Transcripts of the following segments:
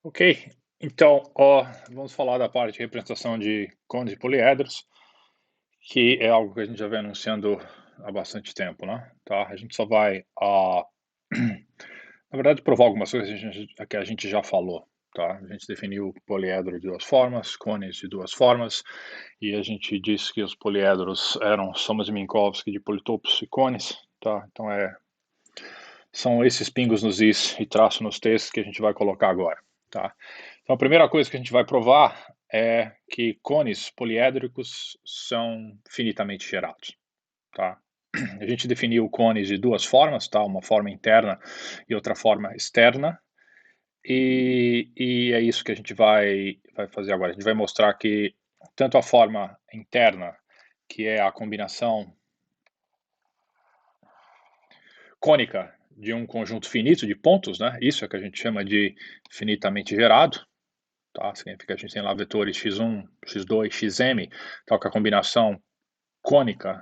Ok, então, vamos falar da parte de representação de cones e poliedros, que é algo que a gente já vem anunciando há bastante tempo, né? Tá? A gente só vai, na verdade, provar algumas coisas que a gente já falou. Tá? A gente definiu poliedro de duas formas, cones de duas formas, e a gente disse que os poliedros eram somas de Minkowski de politopos e cones. Tá? Então, são esses pingos nos is e traço nos t's que a gente vai colocar agora. Tá? Então, a primeira coisa que a gente vai provar é que cones poliédricos são finitamente gerados. Tá? A gente definiu cones de duas formas, tá? Uma forma interna e outra forma externa. E é isso que a gente vai fazer agora. A gente vai mostrar que tanto a forma interna, que é a combinação cônica de um conjunto finito de pontos, né? Isso é que a gente chama de finitamente gerado. Tá? Significa que a gente tem lá vetores x1, x2, xm, tal que a combinação cônica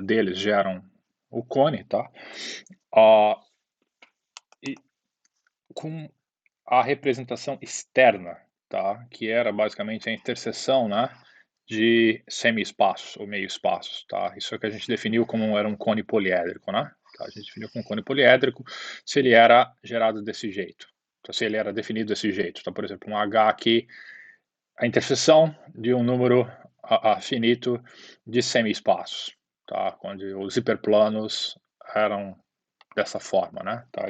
deles geram o cone, tá? E com a representação externa, tá? Que era basicamente a interseção, né? De semi-espaços ou meio-espaços, tá? Isso é que a gente definiu como era um cone poliédrico, né? Tá? A gente definiu como um cone poliédrico se ele era gerado desse jeito. Então, se ele era definido desse jeito. Então, por exemplo, um H aqui, a interseção de um número finito de semi-espaços, tá? Onde os hiperplanos eram dessa forma, né? Tá?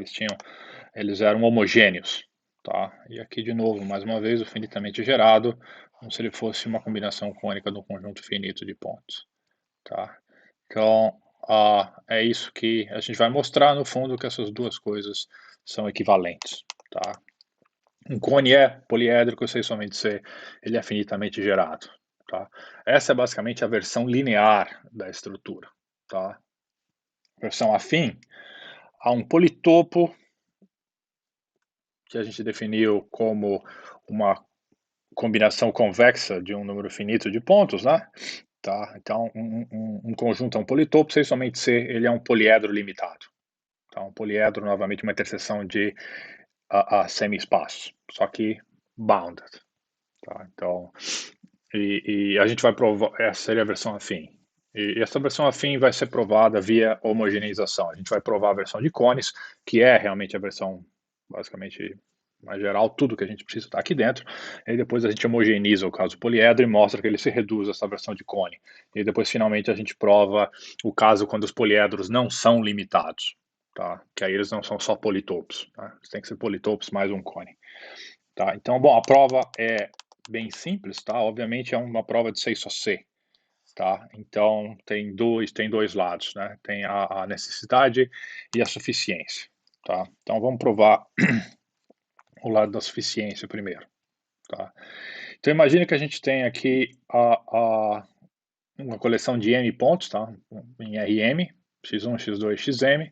Eles eram homogêneos, tá? E aqui de novo, mais uma vez, o finitamente gerado, como se ele fosse uma combinação cônica de um conjunto finito de pontos, tá? Então, é isso que a gente vai mostrar no fundo, que essas duas coisas são equivalentes, tá? Um cone é poliédrico, sei somente se ele é finitamente gerado, tá? Essa é basicamente a versão linear da estrutura, tá? Versão afim a um politopo que a gente definiu como uma combinação convexa de um número finito de pontos, né? Tá? Então, um conjunto é um politopo, sem somente ser, ele é um poliedro limitado. Então, um poliedro, novamente, uma interseção de semi-espaços, só que bounded. Tá? Então, e a gente vai provar, essa seria a versão afim. E essa versão afim vai ser provada via homogeneização. A gente vai provar a versão de cones, que é realmente a versão, basicamente, mais geral, tudo que a gente precisa está aqui dentro. E depois a gente homogeneiza o caso do poliedro e mostra que ele se reduz a essa versão de cone. E depois, finalmente, a gente prova o caso quando os poliedros não são limitados. Tá? Que aí eles não são só politopos. Tá? Eles têm que ser politopos mais um cone. Tá? Então, bom, a prova é bem simples, tá? Obviamente é uma prova de 6 só C, tá? Então tem dois lados, né? Tem a necessidade e a suficiência, tá? Então vamos provar o lado da suficiência primeiro, tá? Então imagine que a gente tem aqui uma coleção de M pontos, tá? Em Rm, x1, x2, xm,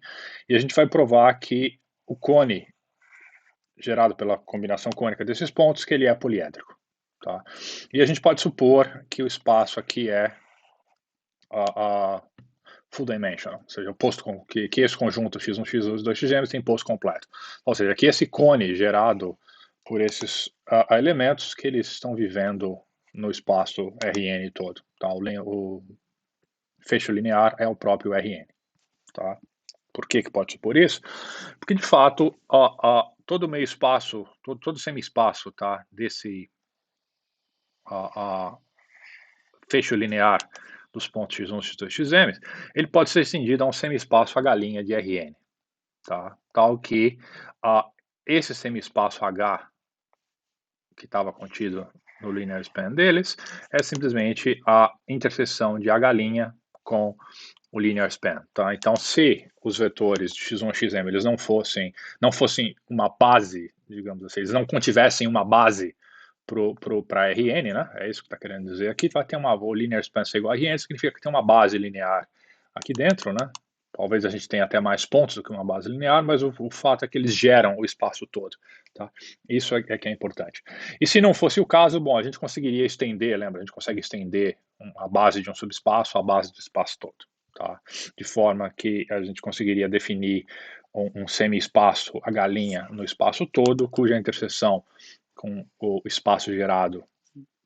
e a gente vai provar que o cone gerado pela combinação cônica desses pontos, que ele é poliédrico. Tá? E a gente pode supor que o espaço aqui é a full dimensional, ou seja, o posto que esse conjunto x1, x2, 2 x tem posto completo. Ou seja, que esse cone gerado por esses elementos que eles estão vivendo no espaço Rn todo. Tá? O fecho linear é o próprio Rn. Tá? Por que pode supor isso? Porque, de fato, todo meio espaço, todo semi-espaço, tá, desse fecho linear dos pontos x1, x2, xm, ele pode ser estendido a um semi-espaço H' de Rn, tá? Tal que esse semi-espaço H que estava contido no linear span deles é simplesmente a interseção de H' com o linear span, tá? Então, se os vetores de x1 e xm eles não fossem uma base, digamos assim, eles não contivessem uma base para Rn, né? É isso que está querendo dizer aqui. Vai ter o linear span ser igual a Rn, significa que tem uma base linear aqui dentro, né? Talvez a gente tenha até mais pontos do que uma base linear, mas o fato é que eles geram o espaço todo, tá? Isso é que é importante. E se não fosse o caso, bom, a gente conseguiria estender, lembra? A gente consegue estender a base de um subespaço à base do espaço todo, tá? De forma que a gente conseguiria definir um semi-espaço H' no espaço todo, cuja interseção com o espaço gerado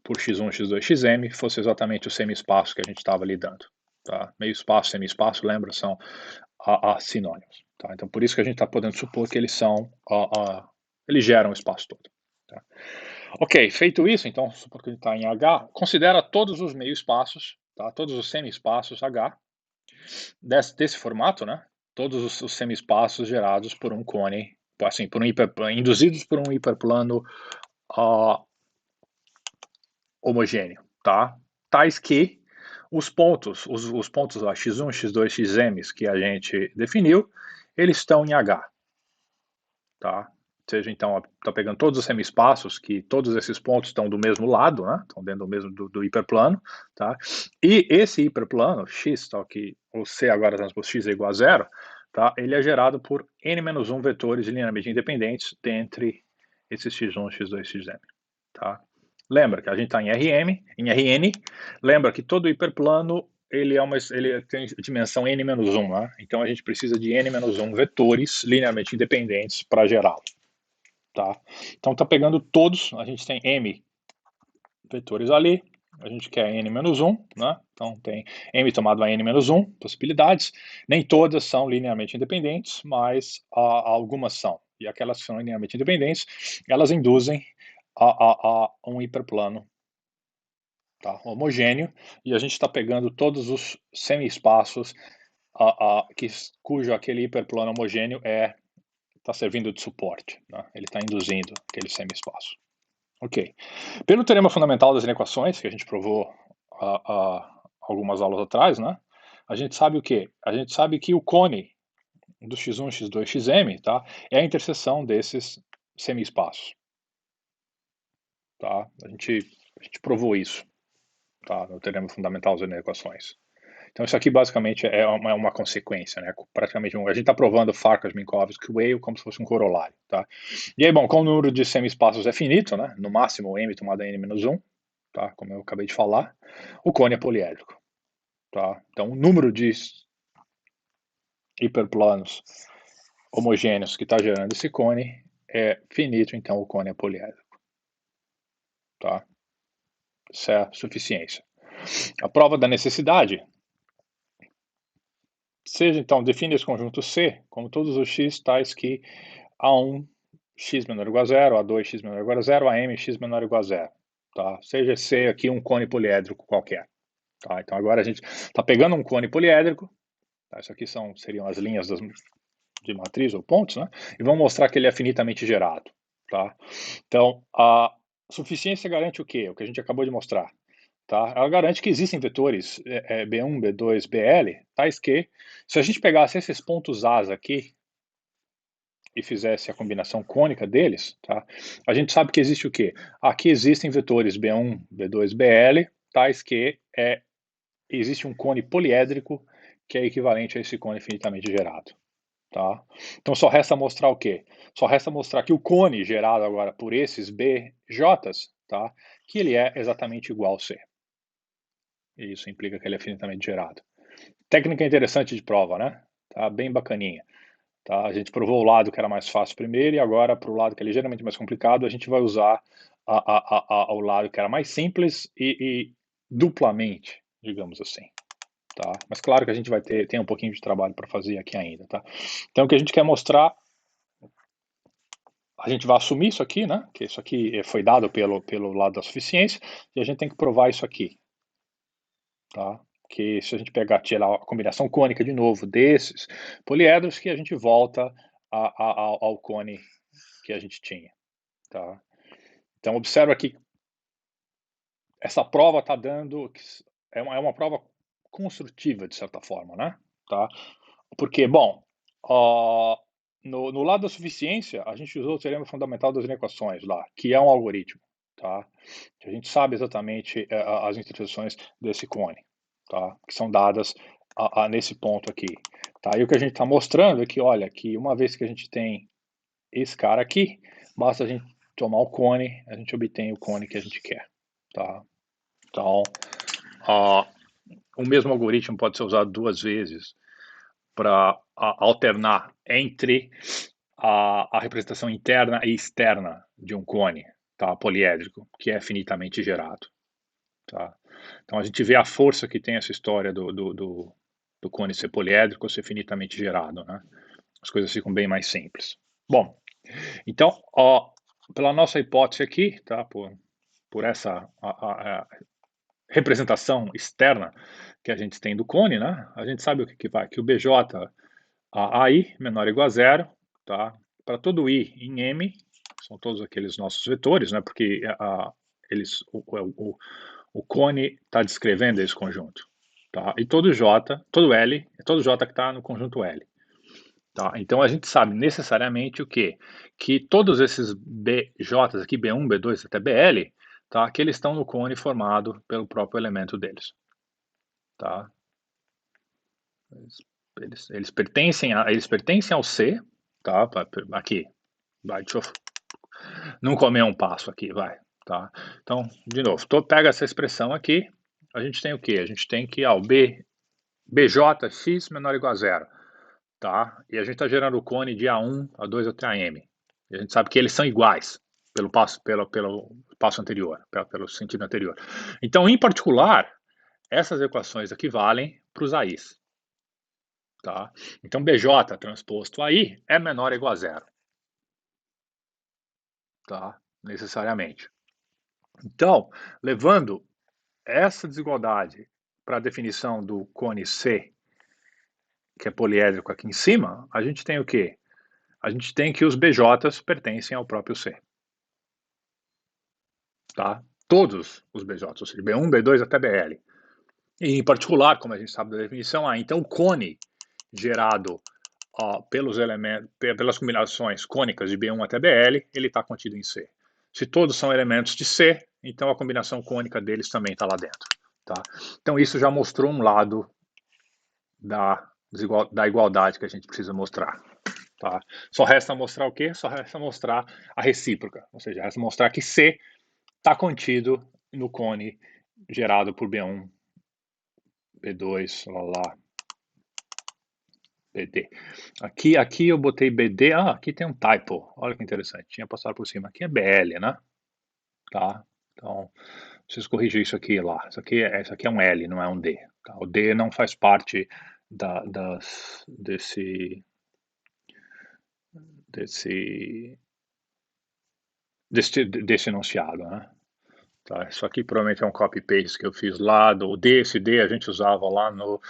por x1, x2, xm fosse exatamente o semi-espaço que a gente estava lidando. Tá? Meio espaço, semi-espaço, lembra, são sinônimos. Tá? Então, por isso que a gente está podendo supor que eles são, eles geram o espaço todo. Tá? Ok, feito isso, então, supor que ele está em H, considera todos os meio-espaços, tá? Todos os semi-espaços H, desse formato, né? Todos os semi-espaços gerados por um cone, assim, induzidos por um hiperplano homogêneo, tá? Tais que os pontos lá, x1, x2, xm que a gente definiu, eles estão em H, tá? Ou seja, então, está pegando todos os semi-espaços, que todos esses pontos estão do mesmo lado, né? Estão dentro do mesmo do hiperplano, tá? E esse hiperplano, x, tá, que o C agora transposto x é igual a zero, tá? Ele é gerado por n-1 vetores linearmente independentes dentre esses x1, x2, xm, tá? Lembra que a gente está em Rn, lembra que todo hiperplano ele tem dimensão n-1, né? Então a gente precisa de n-1 vetores linearmente independentes para gerá-lo, tá? Então tá pegando todos, a gente tem m vetores ali, a gente quer n-1, né? Então tem m tomado a n-1 possibilidades, nem todas são linearmente independentes, mas algumas são, e aquelas que são linearmente independentes, elas induzem a um hiperplano, tá, homogêneo, e a gente está pegando todos os semi-espaços cujo aquele hiperplano homogêneo está servindo de suporte, né? Ele está induzindo aquele semi-espaço. Ok. Pelo teorema fundamental das inequações, que a gente provou algumas aulas atrás, né? A gente sabe o quê? A gente sabe que o cone do x1, x2, xm, tá, é a interseção desses semi-espaços. Tá? A gente provou isso, tá, no teorema fundamental das inequações. Então isso aqui basicamente é uma consequência, né? Praticamente a gente está provando Farkas-Minkowski-Weyl como se fosse um corolário, tá? E aí, bom, como o número de semi-espaços é finito, né? No máximo m tomado a n-1, tá? Como eu acabei de falar, o cone é poliédrico, tá? Então o número de hiperplanos homogêneos que está gerando esse cone é finito, então o cone é poliédrico, tá? Isso é a suficiência. A prova da necessidade, seja então, define esse conjunto C como todos os x tais que A1 x menor ou igual a zero, A2 x menor ou igual a zero, AM x menor ou igual a zero, tá? Seja C aqui um cone poliédrico qualquer, tá? Então agora a gente está pegando um cone poliédrico, tá? Isso aqui seriam as linhas de matriz ou pontos, né? E vamos mostrar que ele é finitamente gerado, tá? Então a suficiência garante o quê? O que a gente acabou de mostrar. Tá? Ela garante que existem vetores B1, B2, BL, tais que, se a gente pegasse esses pontos As aqui e fizesse a combinação cônica deles, tá? A gente sabe que existe o quê? Aqui existem vetores B1, B2, BL, tais que existe um cone poliédrico que é equivalente a esse cone finitamente gerado. Tá? Então só resta mostrar o quê? Só resta mostrar que o cone gerado agora por esses BJs, tá? Que ele é exatamente igual ao C. E isso implica que ele é finitamente gerado. Técnica interessante de prova, né? Tá bem bacaninha. Tá? A gente provou o lado que era mais fácil primeiro e agora para o lado que é ligeiramente mais complicado, a gente vai usar o lado que era mais simples e duplamente, digamos assim. Tá? Mas claro que a gente vai ter um pouquinho de trabalho para fazer aqui ainda. Tá? Então o que a gente quer mostrar, a gente vai assumir isso aqui, né? Que isso aqui foi dado pelo lado da suficiência e a gente tem que provar isso aqui. Tá? Que se a gente pegar, tirar a combinação cônica de novo desses poliedros, que a gente volta ao cone que a gente tinha, tá? Então observa que essa prova está dando, é uma prova construtiva de certa forma, né? Tá? Porque, bom, no lado da suficiência, a gente usou o teorema fundamental das inequações lá, que é um algoritmo, tá? Que a gente sabe exatamente as interseções desse cone, tá? Que são dadas nesse ponto aqui, tá? E o que a gente está mostrando é que, olha, que uma vez que a gente tem esse cara aqui, basta a gente tomar o cone, a gente obtém o cone que a gente quer, tá? Então, o mesmo algoritmo pode ser usado duas vezes para alternar entre a representação interna e externa de um cone, tá, poliédrico, que é finitamente gerado, tá. Então a gente vê a força que tem essa história do cone ser poliédrico ou ser finitamente gerado, né. As coisas ficam bem mais simples. Bom, então, pela nossa hipótese aqui, tá, por essa a representação externa que a gente tem do cone, né, a gente sabe o que vai, que o BJ AI menor ou igual a zero, tá, para todo I em M, são todos aqueles nossos vetores, né, porque eles, o cone está descrevendo esse conjunto, tá, e todo J, todo L, é todo J que está no conjunto L. Tá, então a gente sabe necessariamente o quê? Que todos esses BJs aqui, B1, B2 até BL, tá, que eles estão no cone formado pelo próprio elemento deles, tá. Eles pertencem ao C, tá, aqui, vai, deixa eu não comer um passo aqui, vai, tá. Então, de novo, pega essa expressão aqui, a gente tem o quê? A gente tem que, o BJx menor ou igual a zero, tá? E a gente está gerando o cone de A1, A2 até AM. E a gente sabe que eles são iguais pelo passo anterior, pelo sentido anterior. Então, em particular, essas equações aqui valem para os AIs, tá? Então, BJ transposto AI é menor ou igual a zero, tá? Necessariamente. Então, levando essa desigualdade para a definição do cone C, que é poliédrico aqui em cima, a gente tem o quê? A gente tem que os BJs pertencem ao próprio C. Tá? Todos os BJs, ou seja, B1, B2 até BL. E, em particular, como a gente sabe da definição, então o cone gerado pelas combinações cônicas de B1 até BL, ele está contido em C. Se todos são elementos de C, então a combinação cônica deles também está lá dentro. Tá? Então isso já mostrou um lado da igualdade que a gente precisa mostrar. Tá? Só resta mostrar o quê? Só resta mostrar a recíproca, ou seja, resta mostrar que C está contido no cone gerado por B1, B2, lá, BD. Aqui eu botei BD, aqui tem um typo, olha que interessante, tinha passado por cima, aqui é BL, né? Tá? Então, preciso corrigir isso aqui lá, isso aqui é um L, não é um D. Tá? O D não faz parte desse, desse enunciado, né? Tá? Isso aqui provavelmente é um copy-paste que eu fiz lá do D, esse D a gente usava lá no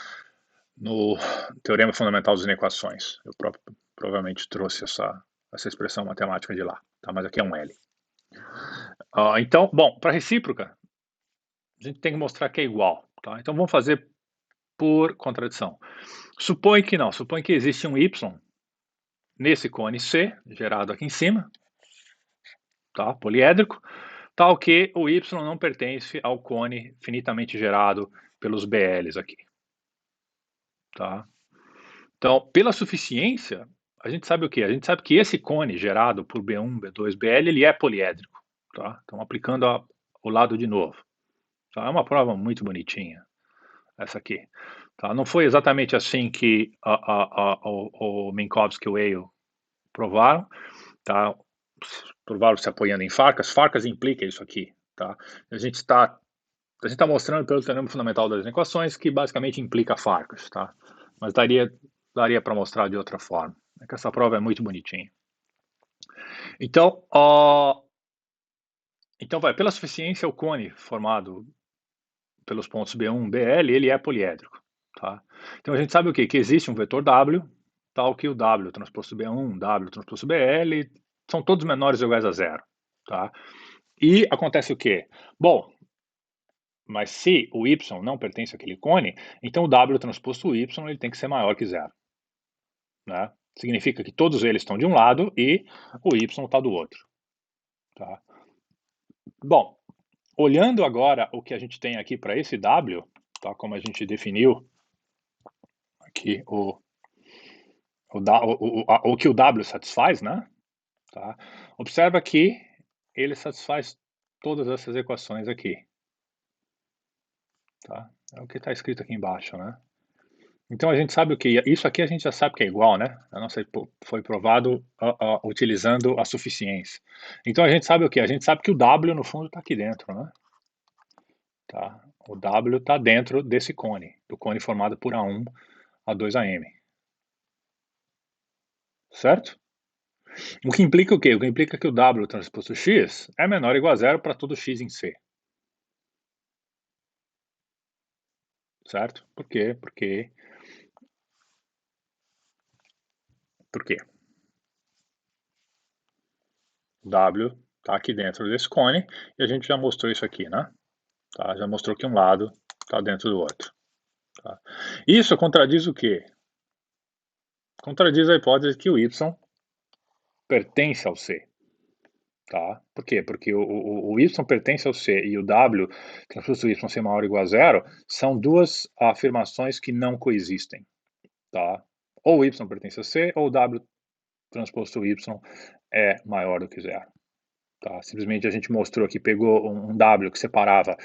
Teorema Fundamental das Inequações. Eu provavelmente trouxe essa expressão matemática de lá, tá? Mas aqui é um L. Então, bom, para recíproca, a gente tem que mostrar que é igual, tá? Então vamos fazer por contradição. Supõe que existe um Y nesse cone C, gerado aqui em cima, tá? Poliédrico, tal que o Y não pertence ao cone finitamente gerado pelos BLs aqui, tá? Então, pela suficiência, a gente sabe o quê? A gente sabe que esse cone gerado por B1, B2, BL, ele é poliédrico, tá? Então, aplicando o lado de novo. Tá? É uma prova muito bonitinha, essa aqui. Tá? Não foi exatamente assim que o Minkowski e o Weil provaram, tá? Provaram se apoiando em Farkas. Farkas implica isso aqui, tá? A gente está mostrando pelo teorema fundamental das equações que basicamente implica Farkas, tá? Mas daria para mostrar de outra forma. É que essa prova é muito bonitinha. Então, pela suficiência, o cone formado pelos pontos B1, BL, ele é poliédrico, tá? Então a gente sabe o quê? Que existe um vetor W, tal que o W transposto B1, W transposto BL, são todos menores ou iguais a zero, tá? E acontece o quê? Bom, mas se o Y não pertence àquele cone, então o W transposto Y ele tem que ser maior que zero, né? Significa que todos eles estão de um lado e o Y está do outro, tá? Bom, olhando agora o que a gente tem aqui para esse W, tá? Como a gente definiu aqui o que o W satisfaz, né? Tá? Observa que ele satisfaz todas essas equações aqui. Tá? É o que está escrito aqui embaixo, né? Então a gente sabe o que isso aqui a gente já sabe que é igual, né, a nossa foi provado utilizando a suficiência. Então a gente sabe o que? A gente sabe que o W no fundo está aqui dentro, né, tá. O W está dentro desse cone, do cone formado por A1, A2, AM, certo? O que implica o quê? O que implica que o W transposto x é menor ou igual a zero para todo x em C, certo? Por quê? Por quê? O W está aqui dentro desse cone e a gente já mostrou isso aqui, né? Tá? Já mostrou que um lado está dentro do outro. Tá? Isso contradiz o quê? Contradiz a hipótese que o y pertence ao C. Tá? Por quê? Porque o y pertence ao C e o w, transposto y ser maior ou igual a zero, são duas afirmações que não coexistem. Tá? Ou o y pertence a C, ou o w transposto y é maior do que zero. Tá? Simplesmente a gente mostrou aqui, pegou um W que separava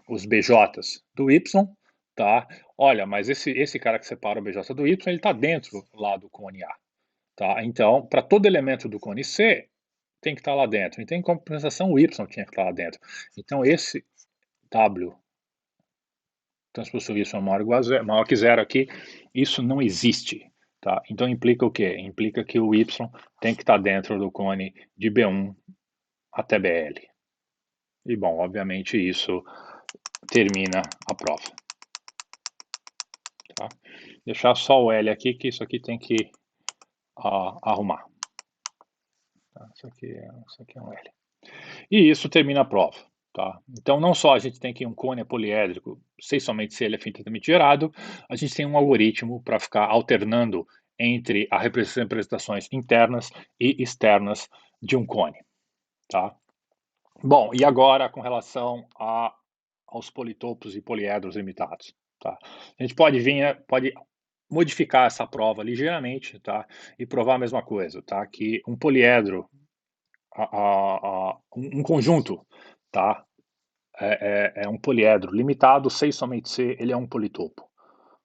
os BJs do Y, tá? Olha, mas esse cara que separa o BJ do Y, ele está dentro lá do cone A, tá? Então, para todo elemento do cone C, tem que estar lá dentro. Então, em compensação, o Y tinha que estar lá dentro. Então, esse W transposto Y maior, igual a zero, maior que zero aqui, isso não existe. Tá? Então, implica o quê? Implica que o Y tem que estar dentro do cone de B1 até BL. E, bom, obviamente isso termina a prova. Tá? Deixar só o L aqui, que isso aqui tem que arrumar. Tá? Isso aqui é um L. E isso termina a prova. Tá? Então, não só a gente tem aqui um cone poliédrico, sei somente se ele é finitamente gerado, a gente tem um algoritmo para ficar alternando entre as representações internas e externas de um cone. Tá? Bom, e agora com relação aos politopos e poliedros limitados. Tá? A gente pode modificar essa prova ligeiramente, tá? E provar a mesma coisa, tá? Que um poliedro, um conjunto, tá? É um poliedro limitado, se e somente se ele é um politopo.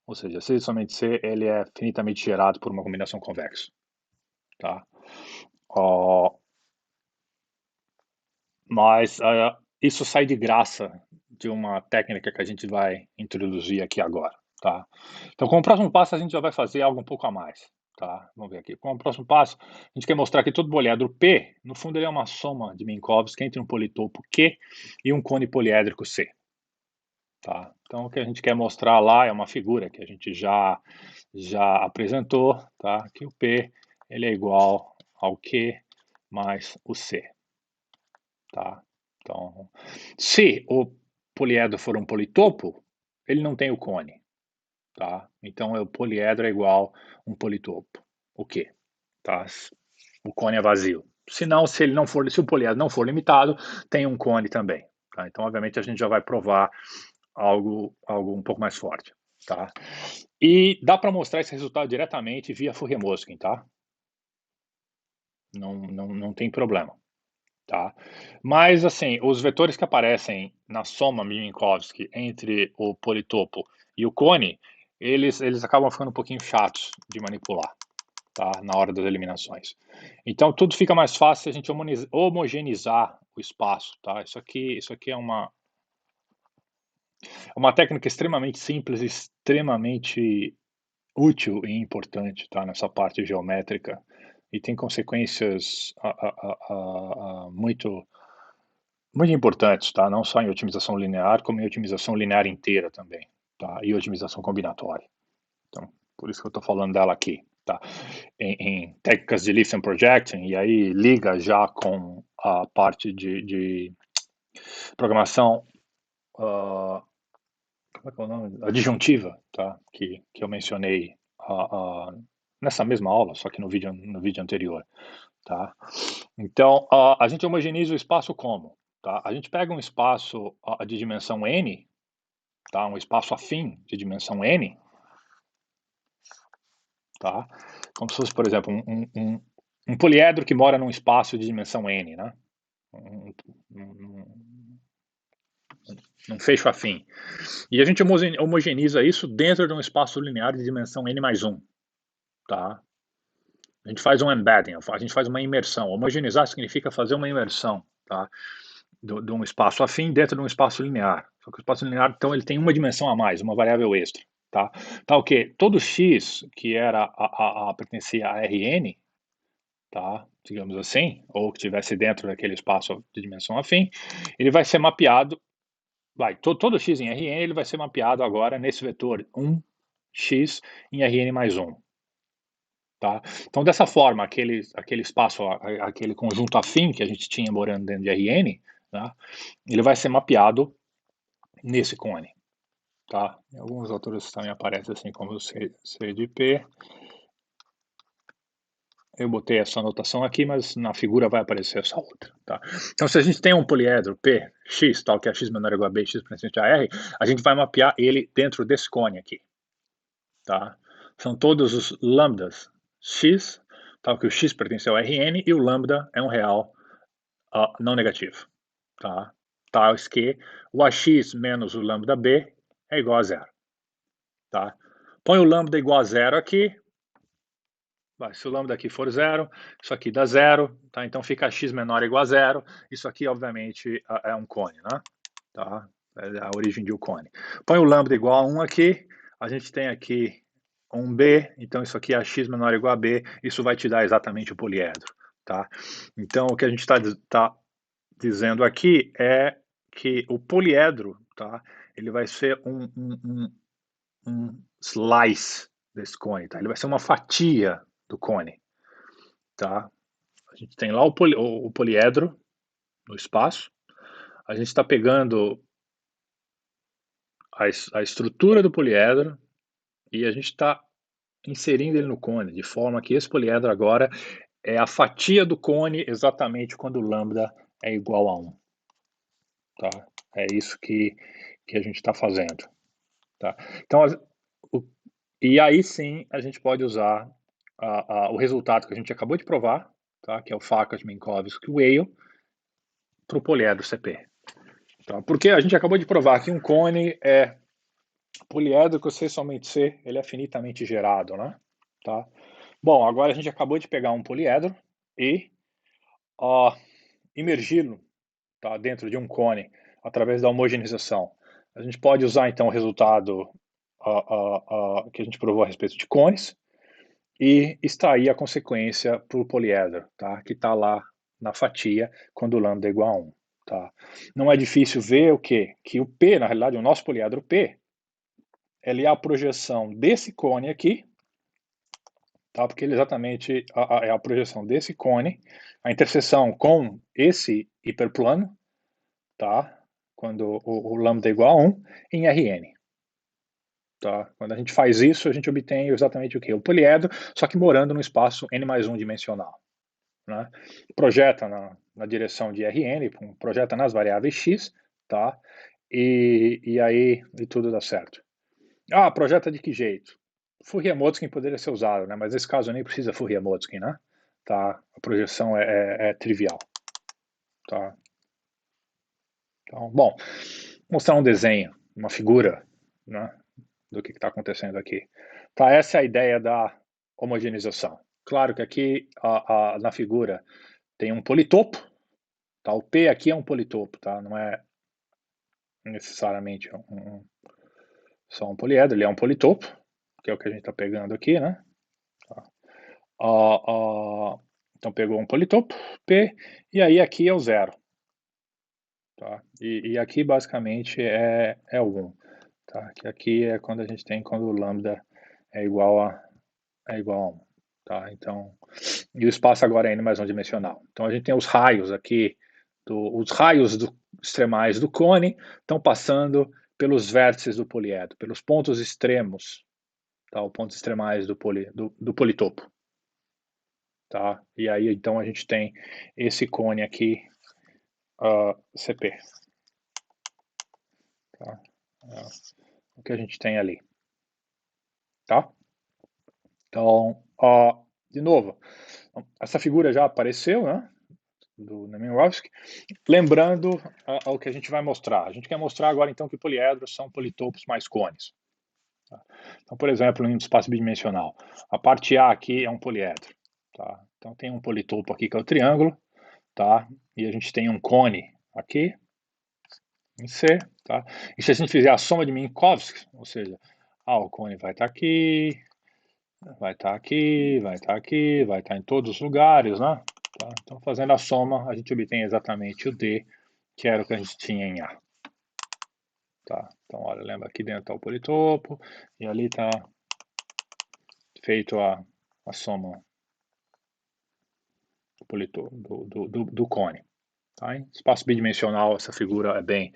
Ou seja, se e somente se ele é finitamente gerado por uma combinação convexa, tá? Uh, mas isso sai de graça de uma técnica que a gente vai introduzir aqui agora, tá? Então, como próximo passo, a gente já vai fazer algo um pouco a mais, tá? Vamos ver aqui. Como próximo passo, a gente quer mostrar que todo poliedro P, no fundo, ele é uma soma de Minkowski entre um politopo Q e um cone poliédrico C, tá? Então, o que a gente quer mostrar lá é uma figura que a gente já apresentou, tá? Que o P, ele é igual ao Q mais o C, tá? Então, se o poliedro for um politopo, ele não tem o cone, tá? Então, o poliedro é igual a um politopo. O quê? Tá? O cone é vazio. Se não, se o poliedro não for limitado, tem um cone também. Tá? Então, obviamente, a gente já vai provar algo um pouco mais forte, tá? E dá para mostrar esse resultado diretamente via Fourier-Mosquin, tá? Não tem problema. Tá? Mas, assim, os vetores que aparecem na soma Minkowski entre o politopo e o cone, eles acabam ficando um pouquinho chatos de manipular, tá? Na hora das eliminações. Então, tudo fica mais fácil se a gente homogeneizar o espaço, tá? Isso aqui é uma técnica extremamente simples, extremamente útil e importante, tá? Nessa parte geométrica. E tem consequências muito importantes, tá? Não só em otimização linear, como em otimização linear inteira também, tá? E otimização combinatória. Então, por isso que eu estou falando dela aqui, tá? Em técnicas de lift and projecting, e aí liga já com a parte de programação, como é que é o nome? A disjuntiva, tá? Que eu mencionei nessa mesma aula, só que no vídeo anterior, tá? Então, a gente homogeneiza o espaço como? Tá? A gente pega um espaço de dimensão n, tá? Um espaço afim de dimensão n, tá? Como se fosse, por exemplo, um poliedro que mora num espaço de dimensão n, né? Um- um- num fecho afim. E a gente homogeneiza isso dentro de um espaço linear de dimensão n mais 1, tá? A gente faz um embedding, a gente faz uma imersão. Homogeneizar significa fazer uma imersão, tá? De um espaço afim dentro de um espaço linear. Só que o espaço linear, então, ele tem uma dimensão a mais, uma variável extra, tá? Tá o quê? Todo x que era pertencia a Rn, tá? Digamos assim, ou que estivesse dentro daquele espaço de dimensão afim, ele vai ser mapeado, todo x em Rn, ele vai ser mapeado agora nesse vetor 1x em Rn mais 1. Tá? Então, dessa forma, aquele espaço, aquele conjunto afim que a gente tinha morando dentro de Rn, tá? Ele vai ser mapeado nesse cone. Tá? Em alguns autores também aparece assim como C de P. Eu botei essa anotação aqui, mas na figura vai aparecer essa outra. Tá? Então, se a gente tem um poliedro P, x, tal, que é x menor ou igual a b, x pertencente a R, a gente vai mapear ele dentro desse cone aqui. Tá? São todos os lambdas x, tal que o x pertence ao Rn e o lambda é um real não negativo. Tá? Tais que o AX menos o lambda B é igual a zero. Tá? Põe o lambda igual a zero aqui. Se o lambda aqui for zero, isso aqui dá zero. Tá? Então fica x menor ou igual a zero. Isso aqui, obviamente, é um cone. Né? Tá? É a origem de um cone. Põe o lambda igual a 1 aqui. A gente tem aqui um B, então isso aqui é x menor ou igual a B, isso vai te dar exatamente o poliedro, tá? Então o que a gente está dizendo aqui é que o poliedro, tá? Ele vai ser um slice desse cone, tá? Ele vai ser uma fatia do cone, tá? A gente tem lá o poliedro no espaço, a gente está pegando a estrutura do poliedro e a gente está inserindo ele no cone, de forma que esse poliedro agora é a fatia do cone exatamente quando o lambda é igual a 1. Tá? É isso que a gente está fazendo. Tá? Então, e aí sim a gente pode usar o resultado que a gente acabou de provar, tá? Que é o Farkas-Minkowski-Weyl, para o poliedro CP. Tá? Porque a gente acabou de provar que um cone é poliedro que o C somente C ele é finitamente gerado. Né? Tá? Bom, agora a gente acabou de pegar um poliedro e imergi-lo, tá, dentro de um cone através da homogeneização. A gente pode usar então o resultado que a gente provou a respeito de cones e extrair a consequência para o poliedro, tá, que está lá na fatia quando o lambda é igual a 1. Tá. Não é difícil ver o quê? Que o P, na realidade, o nosso poliedro P, ele é a projeção desse cone aqui, tá, porque ele exatamente é a projeção desse cone, a interseção com esse hiperplano, tá? Quando o lambda é igual a 1, em Rn. Tá? Quando a gente faz isso, a gente obtém exatamente o quê? O poliedro, só que morando no espaço n mais 1 dimensional. Né? Projeta na direção de Rn, projeta nas variáveis x, tá? E aí e tudo dá certo. Projeta de que jeito? Fourier-Motzkin poderia ser usado, né? Mas nesse caso nem precisa Fourier-Motzkin, né? Tá? A projeção é trivial. Tá? Então, bom, vou mostrar um desenho, uma figura, né, do que está acontecendo aqui. Tá, essa é a ideia da homogeneização. Claro que aqui na figura tem um politopo, tá? O P aqui é um politopo, tá? Não é necessariamente só um poliedro, ele é um politopo, que é o que a gente está pegando aqui, né? Tá. Então pegou um politopo, P, e aí aqui é o zero. Tá? E aqui basicamente é o 1. Tá? Que aqui é quando a gente tem quando o lambda é igual a 1. Tá? Então, e o espaço agora é n mais 1 dimensional. Então a gente tem os raios aqui, os raios extremais do cone estão passando pelos vértices do poliedro, pelos pontos extremos, tá? Os pontos extremais do politopo. Tá? E aí então a gente tem esse cone aqui, CP. Tá? O que a gente tem ali. Tá? Então, de novo, essa figura já apareceu, né? do Nemirovsky, lembrando ao que a gente vai mostrar. A gente quer mostrar agora, então, que poliedros são politopos mais cones. Tá? Então, por exemplo, em espaço bidimensional, a parte A aqui é um poliedro. Tá? Então, tem um politopo aqui que é o triângulo, tá? E a gente tem um cone aqui, em C. Tá? E se a gente fizer a soma de Minkowski, ou seja, o cone vai estar aqui, vai estar aqui, vai estar aqui, vai estar em todos os lugares, né? Tá? Então, fazendo a soma, a gente obtém exatamente o D, que era o que a gente tinha em A. Tá? Então, olha, lembra aqui dentro está o politopo, e ali está feito a soma do politopo, do cone. Tá? Em espaço bidimensional, essa figura é bem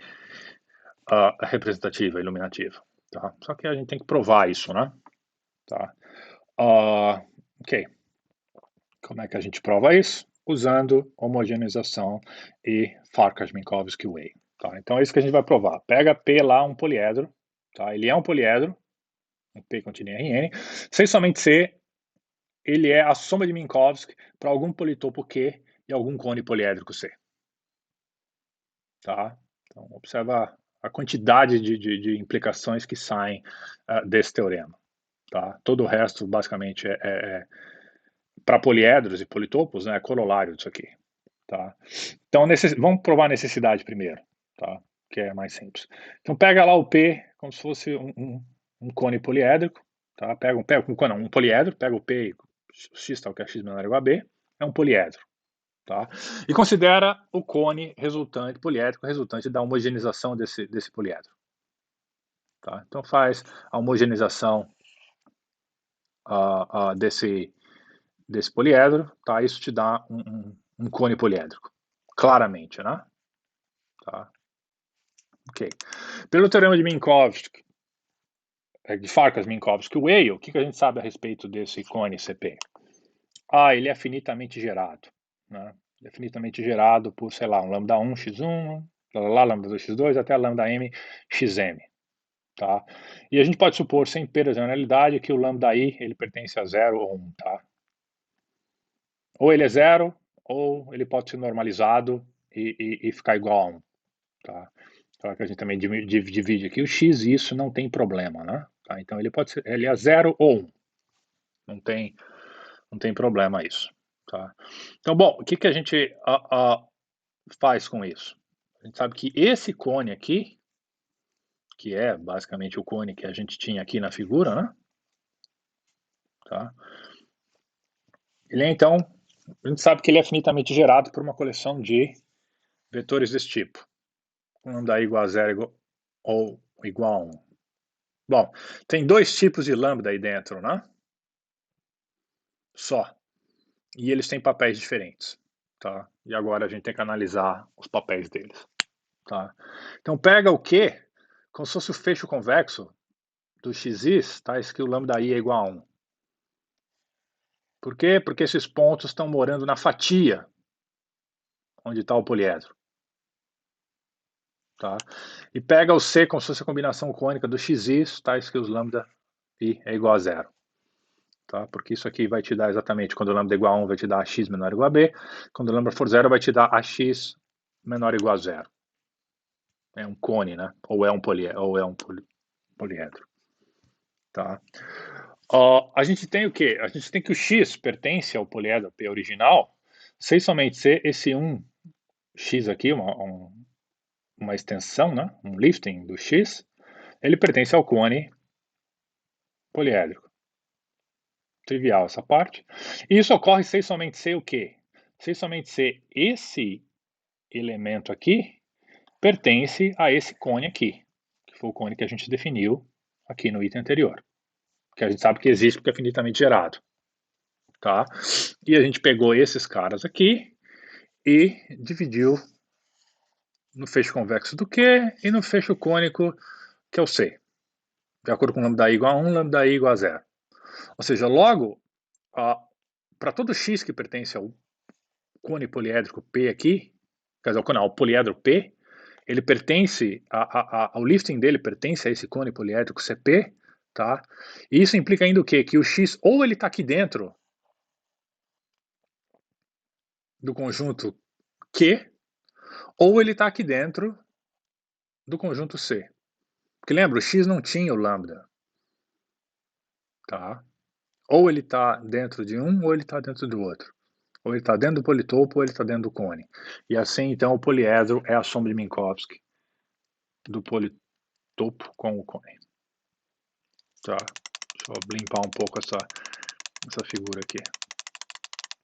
representativa, iluminativa. Tá? Só que a gente tem que provar isso, né? Tá? Ok. Como é que a gente prova isso? Usando homogeneização e Farkas-Minkowski-Wey. Tá? Então é isso que a gente vai provar. Pega P lá, um poliedro. Tá? Ele é um poliedro. Um P contém Rn. Sem somente C, ele é a soma de Minkowski para algum politopo Q e algum cone poliédrico C. Tá? Então observa a quantidade de implicações que saem desse teorema. Tá? Todo o resto, basicamente, para poliedros e politopos, né, é corolário disso aqui. Tá? Então, vamos provar a necessidade primeiro, tá? Que é mais simples. Então, pega lá o P como se fosse um cone poliédrico. Tá? Pega um poliedro, pega o P, x tal que é x menor ou igual a B, é um poliedro. Tá? E considera o cone resultante, poliédrico, resultante da homogeneização desse poliedro. Tá? Então, faz a homogeneização desse poliedro, tá? Isso te dá um cone poliédrico, claramente, né? Tá? Ok. Pelo teorema de Minkowski, de Farkas-Minkowski-Weyl, o que a gente sabe a respeito desse cone CP? Ele é finitamente gerado, né? Ele é finitamente gerado por, sei lá, um lambda 1 x1, lambda 2 x2, até lambda m xm. Tá? E a gente pode supor, sem perda de realidade, que o lambda i ele pertence a 0 ou 1. Tá? Ou ele é 0, ou ele pode ser normalizado e ficar igual a 1. Tá? Claro que a gente também divide aqui o x e isso não tem problema, né? Tá? Então ele é 0 ou 1. Não tem problema isso. Tá? Então, bom, o que a gente faz com isso? A gente sabe que esse cone aqui, que é basicamente o cone que a gente tinha aqui na figura, né? Tá? Ele é, então, a gente sabe que ele é finitamente gerado por uma coleção de vetores desse tipo. Lambda igual a 0 ou igual a 1. Bom, tem dois tipos de lambda aí dentro, né? Só. E eles têm papéis diferentes, tá? E agora a gente tem que analisar os papéis deles, tá? Então pega o Q como se fosse o fecho convexo do xis, tá? Esse que o lambda i é igual a 1. Por quê? Porque esses pontos estão morando na fatia onde está o poliedro. Tá? E pega o C como se fosse a combinação cônica do xis, tais que os lambda i é igual a 0. Tá? Porque isso aqui vai te dar exatamente, quando o lambda é igual a 1, vai te dar x menor ou igual a b, quando o lambda for 0, vai te dar ax menor ou igual a 0. É um cone, né? Ou é um poliedro. Tá? A gente tem o quê? A gente tem que o x pertence ao poliedro P original, sem somente ser esse 1x aqui, uma extensão, né? Um lifting do x, ele pertence ao cone poliédrico. Trivial essa parte. E isso ocorre sem somente ser o quê? Sem somente ser esse elemento aqui pertence a esse cone aqui, que foi o cone que a gente definiu aqui no item anterior, que a gente sabe que existe porque é finitamente gerado. Tá? E a gente pegou esses caras aqui e dividiu no fecho convexo do Q e no fecho cônico, que é o C. De acordo com lambda i igual a 1, lambda i igual a 0. Ou seja, logo, para todo x que pertence ao cone poliédrico P aqui, quer dizer, ao poliedro P, ele pertence, ao lifting dele pertence a esse cone poliédrico CP, tá? E isso implica ainda o quê? Que o x ou ele está aqui dentro do conjunto Q, ou ele está aqui dentro do conjunto C. Porque lembra, o X não tinha o lambda. Tá? Ou ele está dentro de um, ou ele está dentro do outro. Ou ele está dentro do politopo, ou ele está dentro do cone. E assim, então, o poliedro é a soma de Minkowski do politopo com o cone. Tá? Deixa eu limpar um pouco essa figura aqui,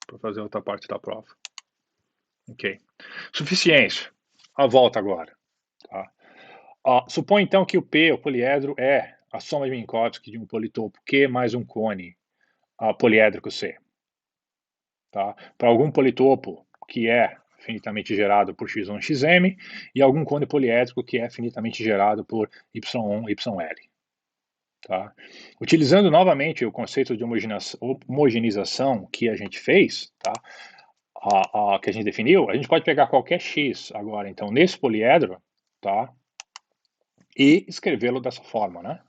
para fazer outra parte da prova. Ok. Suficiência. A volta agora. Tá? Supõe então que o P, o poliedro, é a soma de Minkowski de um politopo Q mais um cone poliédrico C. Tá? Para algum politopo que é finitamente gerado por x1, xm, e algum cone poliédrico que é finitamente gerado por y1, yl. Tá? Utilizando novamente o conceito de homogeneização que a gente fez, tá? Que a gente definiu, a gente pode pegar qualquer x agora, então, nesse poliedro, tá? E escrevê-lo dessa forma, né?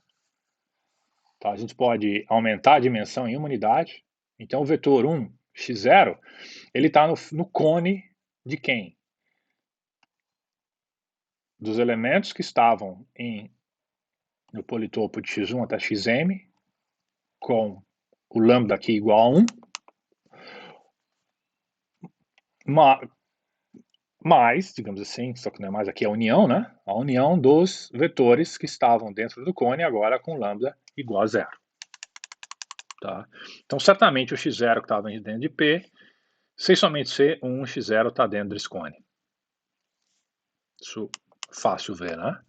Tá? A gente pode aumentar a dimensão em uma unidade. Então, o vetor 1, x0, ele está no cone de quem? Dos elementos que estavam no politopo de x1 até xm, com o lambda aqui igual a 1, mais, digamos assim, só que não é mais aqui a união, né? A união dos vetores que estavam dentro do cone agora com lambda igual a 0. Tá? Então, certamente o x0 que estava dentro de P, sem somente ser um x0 está dentro desse cone. Isso é fácil ver, né?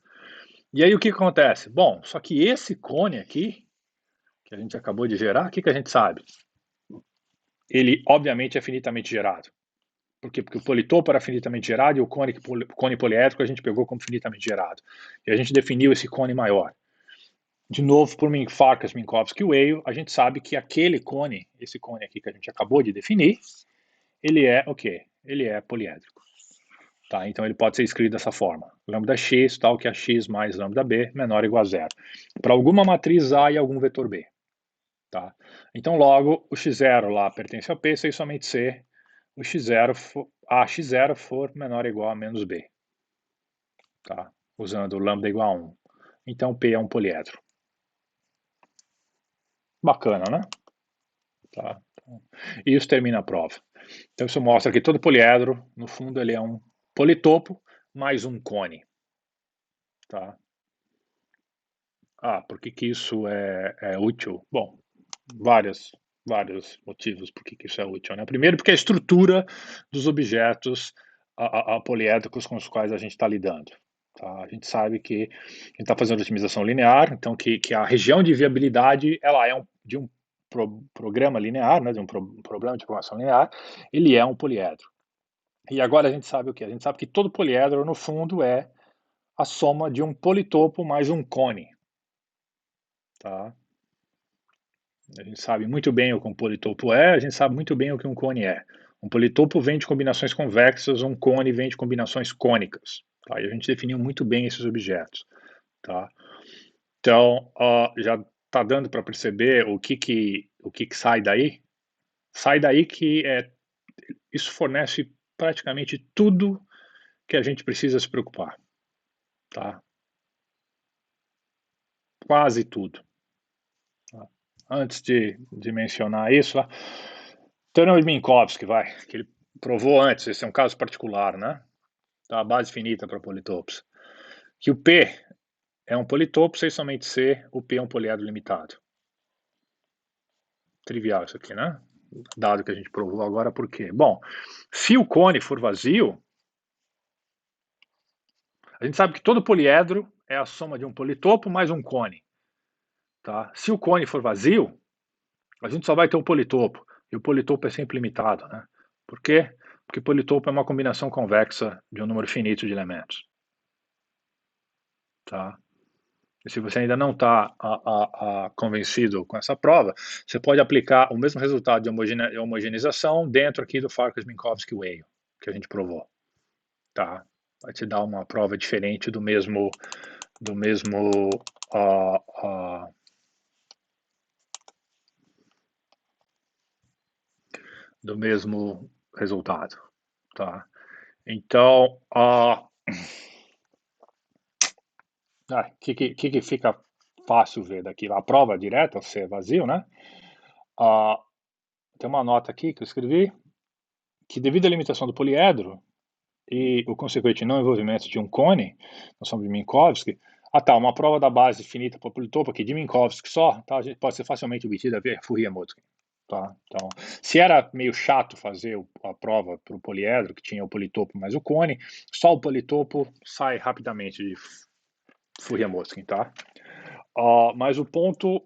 E aí o que acontece? Bom, só que esse cone aqui, que a gente acabou de gerar, o que a gente sabe? Ele, obviamente, é finitamente gerado. Por quê? Porque o politopo era finitamente gerado e o cone poliédrico a gente pegou como finitamente gerado. E a gente definiu esse cone maior. De novo, por Farkas, Minkowski e Weyl, a gente sabe que aquele cone, esse cone aqui que a gente acabou de definir, ele é o quê? Ele é poliédrico. Tá? Então ele pode ser escrito dessa forma. Lambda x, tal que é x mais lambda b, menor ou igual a zero. Para alguma matriz A e algum vetor B. Tá? Então logo, o x0 lá pertence ao P, se somente C, o x0 for menor ou igual a menos B. Tá? Usando lambda igual a 1. Então P é um poliedro. Bacana, né? Tá? E isso termina a prova. Então isso mostra que todo poliedro, no fundo, ele é um politopo mais um cone. Tá? Por que isso é útil? Bom, vários motivos por que isso é útil. Né? Primeiro, porque a estrutura dos objetos poliédricos com os quais a gente está lidando. Tá? A gente sabe que a gente está fazendo otimização linear, então que a região de viabilidade ela é de um programa linear, né, de um problema de programação linear, ele é um poliedro. E agora a gente sabe o que? A gente sabe que todo poliedro, no fundo, é a soma de um politopo mais um cone. Tá? A gente sabe muito bem o que um politopo é, a gente sabe muito bem o que um cone é. Um politopo vem de combinações convexas, um cone vem de combinações cônicas. Tá? E a gente definiu muito bem esses objetos. Tá? Então, já está dando para perceber o que sai daí? Sai daí que isso fornece praticamente tudo que a gente precisa se preocupar. Tá? Quase tudo. Tá? Antes de mencionar isso, Teorema de Minkowski, que ele provou antes, esse é um caso particular, né? Tá? A base finita para politopos. Que o P é um politopo, sem somente C, o P é um poliedro limitado. Trivial isso aqui, né? Dado que a gente provou agora, por quê? Bom, se o cone for vazio, a gente sabe que todo poliedro é a soma de um politopo mais um cone. Tá? Se o cone for vazio, a gente só vai ter um politopo. E o politopo é sempre limitado. Né? Por quê? Porque politopo é uma combinação convexa de um número finito de elementos. Tá? E se você ainda não está convencido com essa prova, você pode aplicar o mesmo resultado de homogeneização dentro aqui do Farkas-Minkowski-Weyl, que a gente provou. Tá? Vai te dar uma prova diferente do mesmo resultado. Tá? Então, que fica fácil ver daqui? A prova direta, se é vazio, né? Ah, tem uma nota aqui que eu escrevi, que devido à limitação do poliedro e o consequente não envolvimento de um cone, noção de Minkowski, uma prova da base finita por politopo aqui de Minkowski só, tá? A gente pode ser facilmente obtida via Fourier-Motzkin. Tá? Então, se era meio chato fazer a prova para o poliedro, que tinha o politopo mais o cone, só o politopo sai rapidamente de Fourier-Motzkin, tá? Mas o ponto,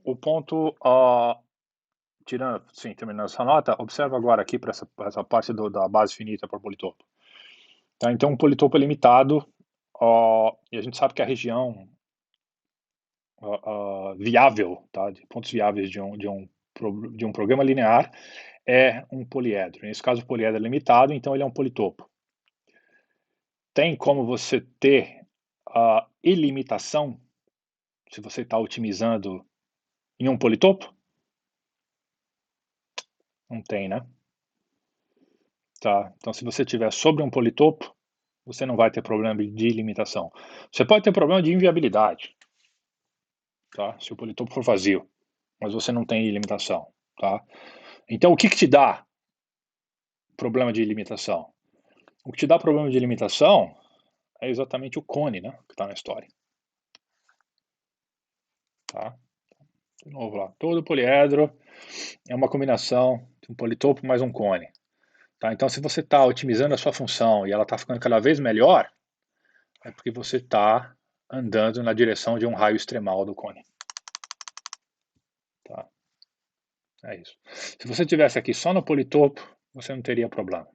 tirando, sim, terminando essa nota, observa agora aqui para essa parte da base finita para o politopo. Tá? Então, um politopo é limitado, e a gente sabe que a região viável, tá? De pontos viáveis de um programa linear é um poliedro. Nesse caso, o poliedro é limitado, então ele é um politopo. Tem como você ter a ilimitação se você está otimizando em um politopo? Não tem, né? Tá. Então, se você tiver sobre um politopo, você não vai ter problema de limitação. Você pode ter problema de inviabilidade, tá? Se o politopo for vazio, mas você não tem limitação, tá? Então, o que te dá problema de limitação? O que te dá problema de limitação é exatamente o cone, né, que está na história. Tá? De novo lá, todo poliedro é uma combinação de um politopo mais um cone. Tá? Então, se você está otimizando a sua função e ela está ficando cada vez melhor, é porque você está andando na direção de um raio extremal do cone. Tá? É isso. Se você tivesse aqui só no politopo, você não teria problema.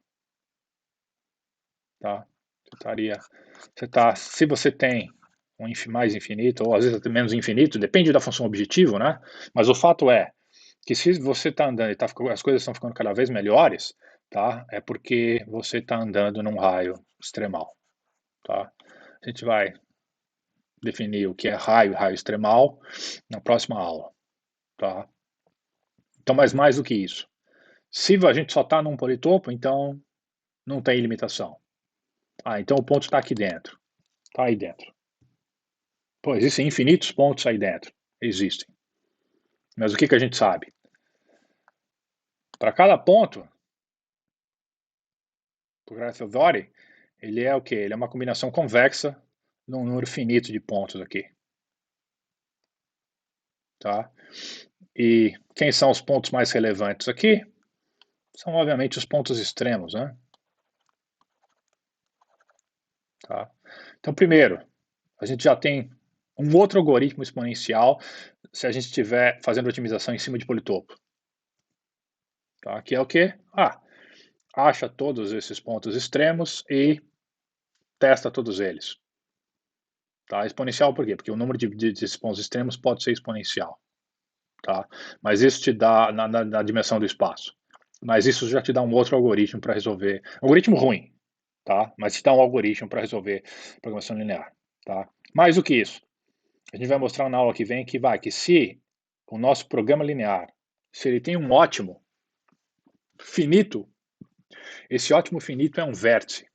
Tá? Se você tem um mais infinito, ou às vezes até menos infinito, depende da função objetivo, né? Mas o fato é que se você está andando e as coisas estão ficando cada vez melhores, tá? É porque você está andando num raio extremal, tá? A gente vai definir o que é raio e raio extremal na próxima aula, tá? Então, mas mais do que isso. Se a gente só está num politopo, então não tem limitação. Então o ponto está aqui dentro. Está aí dentro. Pô, existem infinitos pontos aí dentro. Existem. Mas o que a gente sabe? Para cada ponto, o Grafiovori, ele é o quê? Ele é uma combinação convexa num número finito de pontos aqui. Tá? E quem são os pontos mais relevantes aqui? São, obviamente, os pontos extremos, né? Tá? Então, primeiro, a gente já tem um outro algoritmo exponencial se a gente estiver fazendo otimização em cima de politopo. Tá? Que é o quê? Acha todos esses pontos extremos e testa todos eles. Tá? Exponencial por quê? Porque o número desses pontos extremos pode ser exponencial. Tá? Mas isso te dá na dimensão do espaço. Mas isso já te dá um outro algoritmo para resolver. Algoritmo ruim, tá? Mas te dá um algoritmo para resolver programação linear. Tá? Mais do que isso, a gente vai mostrar na aula que vem que se o nosso programa linear, se ele tem um ótimo finito, esse ótimo finito é um vértice.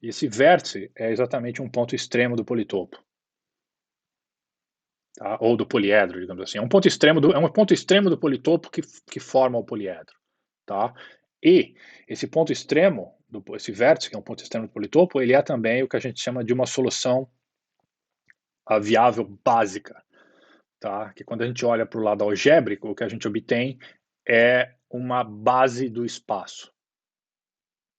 E esse vértice é exatamente um ponto extremo do politopo. Tá? Ou do poliedro, digamos assim. É um ponto extremo do politopo que forma o poliedro. Tá? E esse ponto extremo, esse vértice, que é um ponto extremo do politopo, ele é também o que a gente chama de uma solução viável básica. Tá? Que quando a gente olha para o lado algébrico, o que a gente obtém é uma base do espaço.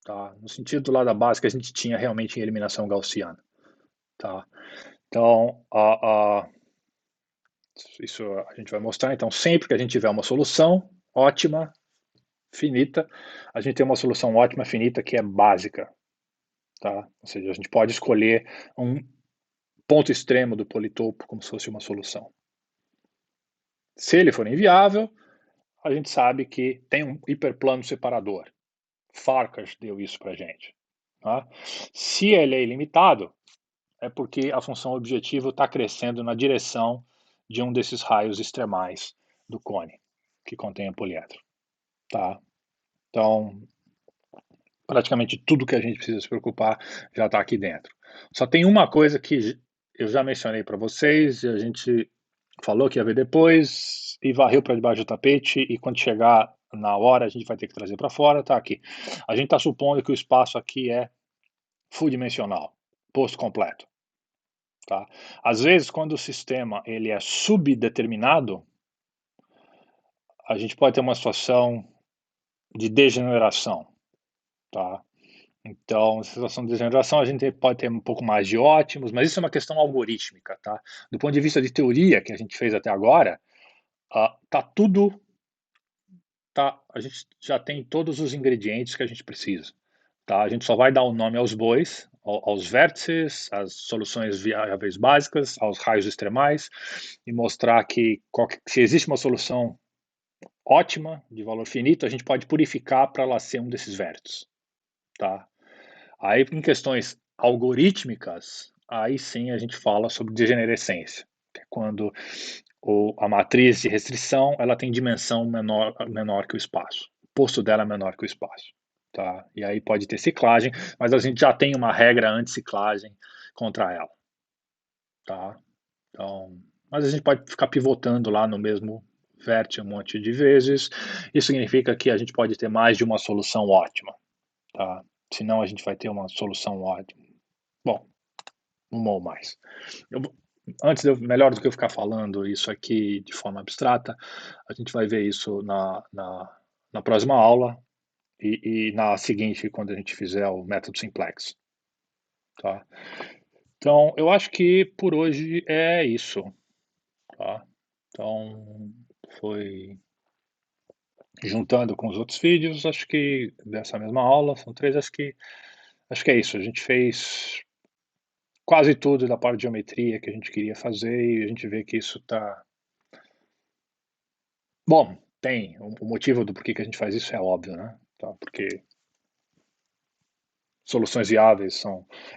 Tá? No sentido do lado da base que a gente tinha realmente em eliminação gaussiana. Tá? Então, isso a gente vai mostrar. Então, sempre que a gente tiver uma solução ótima, finita, a gente tem uma solução ótima, finita, que é básica. Tá? Ou seja, a gente pode escolher um ponto extremo do politopo como se fosse uma solução. Se ele for inviável, a gente sabe que tem um hiperplano separador. Farkas deu isso para a gente. Tá? Se ele é ilimitado, é porque a função objetivo está crescendo na direção de um desses raios extremais do cone, que contém a poliedro. Tá? Então, praticamente tudo que a gente precisa se preocupar já está aqui dentro. Só tem uma coisa que eu já mencionei para vocês e a gente falou que ia ver depois e varreu para debaixo do tapete e quando chegar na hora a gente vai ter que trazer para fora, tá aqui. A gente está supondo que o espaço aqui é full dimensional, posto completo, tá? Às vezes, quando o sistema ele é subdeterminado, a gente pode ter uma situação de degeneração, tá? Então, situação de degeneração, a gente pode ter um pouco mais de ótimos, mas isso é uma questão algorítmica, tá? Do ponto de vista de teoria que a gente fez até agora, tá tudo, tá, a gente já tem todos os ingredientes que a gente precisa, tá? A gente só vai dar o nome aos bois, aos vértices, às soluções viáveis básicas, aos raios extremais e mostrar que se existe uma solução ótima de valor finito, a gente pode purificar para ela ser um desses vértices, tá? Aí, em questões algorítmicas, aí sim a gente fala sobre degenerescência, que é quando a matriz de restrição ela tem dimensão menor que o espaço. O posto dela é menor que o espaço. Tá? E aí pode ter ciclagem, mas a gente já tem uma regra anti-ciclagem contra ela. Tá? Então, mas a gente pode ficar pivotando lá no mesmo vértice um monte de vezes. Isso significa que a gente pode ter mais de uma solução ótima. Tá? Senão a gente vai ter uma solução ótima. Bom, uma ou mais. Eu, melhor do que eu ficar falando isso aqui de forma abstrata, a gente vai ver isso na próxima aula e na seguinte, quando a gente fizer o método simplex. Tá? Então, eu acho que por hoje é isso. Tá? Então, foi juntando com os outros vídeos, acho que dessa mesma aula, são três, acho que é isso. A gente fez quase tudo da parte de geometria que a gente queria fazer e a gente vê que isso está. Bom, tem. O motivo do porquê que a gente faz isso é óbvio, né? Tá? Porque soluções viáveis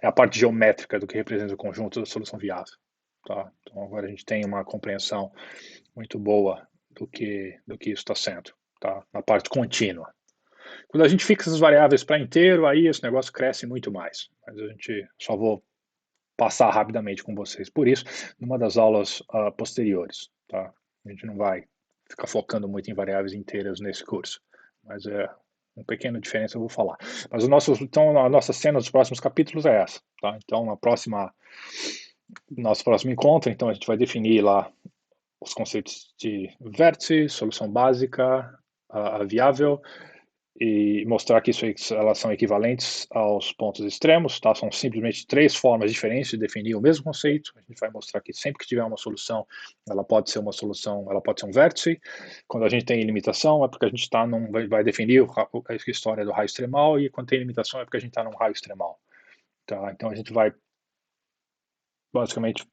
é a parte geométrica do que representa o conjunto da solução viável. Tá? Então agora a gente tem uma compreensão muito boa do que isso está sendo, tá? Na parte contínua. Quando a gente fixa as variáveis para inteiro, aí esse negócio cresce muito mais. Mas a gente só vou passar rapidamente com vocês por isso numa das aulas posteriores, tá? A gente não vai ficar focando muito em variáveis inteiras nesse curso, mas é uma pequena diferença eu vou falar. Mas então a nossa cena dos próximos capítulos é essa, tá? Então nosso próximo encontro, então a gente vai definir lá os conceitos de vértice, solução básica, a viável, e mostrar que elas são equivalentes aos pontos extremos, tá? São simplesmente três formas diferentes de definir o mesmo conceito. A gente vai mostrar que sempre que tiver uma solução, ela pode ser uma solução, ela pode ser um vértice. Quando a gente tem limitação, é porque a gente vai definir a história do raio extremal, e quando tem limitação é porque a gente está num raio extremal. Tá? Então a gente vai basicamente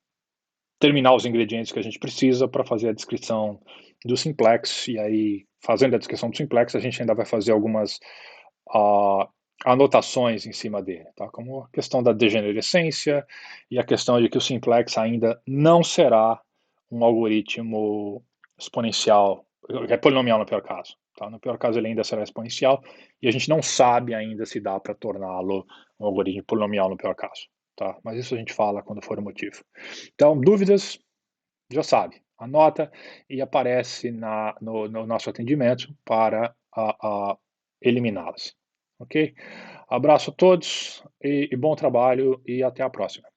terminar os ingredientes que a gente precisa para fazer a descrição do simplex, e aí, fazendo a descrição do simplex, a gente ainda vai fazer algumas uh, anotações em cima dele, tá? Como a questão da degenerescência e a questão de que o simplex ainda não será um algoritmo exponencial, é polinomial no pior caso. Tá? No pior caso, ele ainda será exponencial e a gente não sabe ainda se dá para torná-lo um algoritmo polinomial no pior caso. Tá? Mas isso a gente fala quando for o motivo. Então, dúvidas, já sabe, anota e aparece no nosso atendimento para eliminá-las. Ok? Abraço a todos e bom trabalho e até a próxima.